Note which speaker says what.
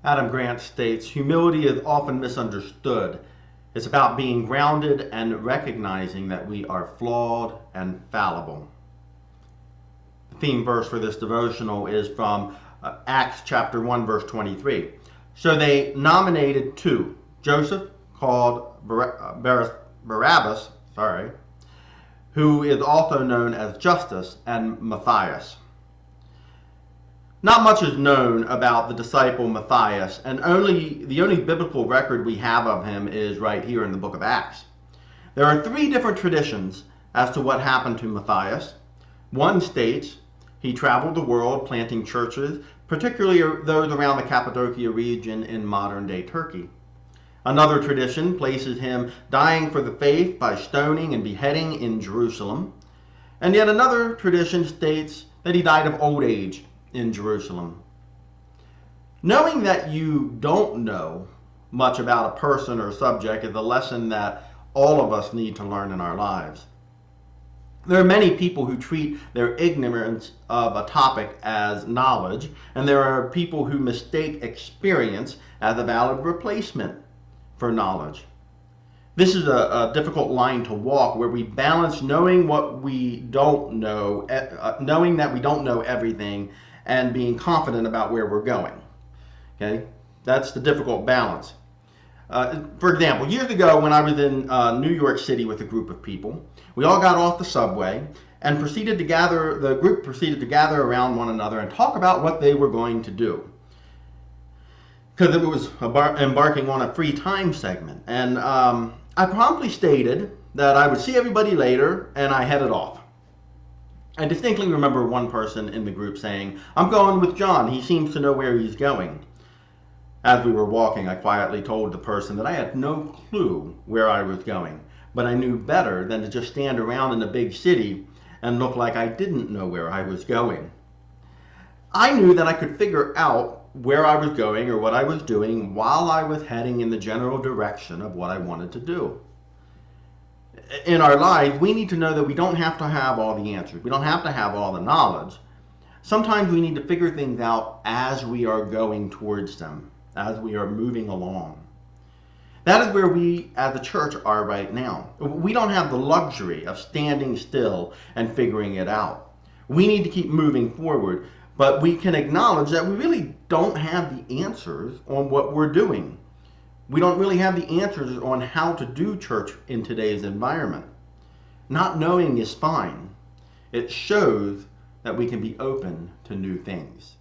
Speaker 1: Adam Grant states, humility is often misunderstood. It's about being grounded and recognizing that we are flawed and fallible. The theme verse for this devotional is from Acts chapter 1, verse 23. So they nominated two, Joseph, called Barabbas, who is also known as Justus, and Matthias. Not much is known about the disciple Matthias, and the only biblical record we have of him is right here in the book of Acts. There are three different traditions as to what happened to Matthias. One states he traveled the world planting churches, particularly those around the Cappadocia region in modern-day Turkey. Another tradition places him dying for the faith by stoning and beheading in Jerusalem. And yet another tradition states that he died of old age in Jerusalem. Knowing that you don't know much about a person or subject is a lesson that all of us need to learn in our lives. There are many people who treat their ignorance of a topic as knowledge, and there are people who mistake experience as a valid replacement for knowledge. This is a difficult line to walk, where we balance knowing what we don't know, knowing that we don't know everything, and being confident about where we're going. Okay, that's the difficult balance. For example, years ago when I was in New York City with a group of people, we all got off the subway and the group proceeded to gather around one another and talk about what they were going to do. Because it was embarking on a free time segment. And I promptly stated that I would see everybody later, and I headed off. I distinctly remember one person in the group saying, "I'm going with John. He seems to know where he's going." As we were walking, I quietly told the person that I had no clue where I was going, but I knew better than to just stand around in a big city and look like I didn't know where I was going. I knew that I could figure out where I was going or what I was doing while I was heading in the general direction of what I wanted to do. In our lives, we need to know that we don't have to have all the answers. We don't have to have all the knowledge. Sometimes we need to figure things out as we are going towards them, as we are moving along. That is where we as a church are right now. We don't have the luxury of standing still and figuring it out. We need to keep moving forward, but we can acknowledge that we really don't have the answers on what we're doing. We don't really have the answers on how to do church in today's environment. Not knowing is fine. It shows that we can be open to new things.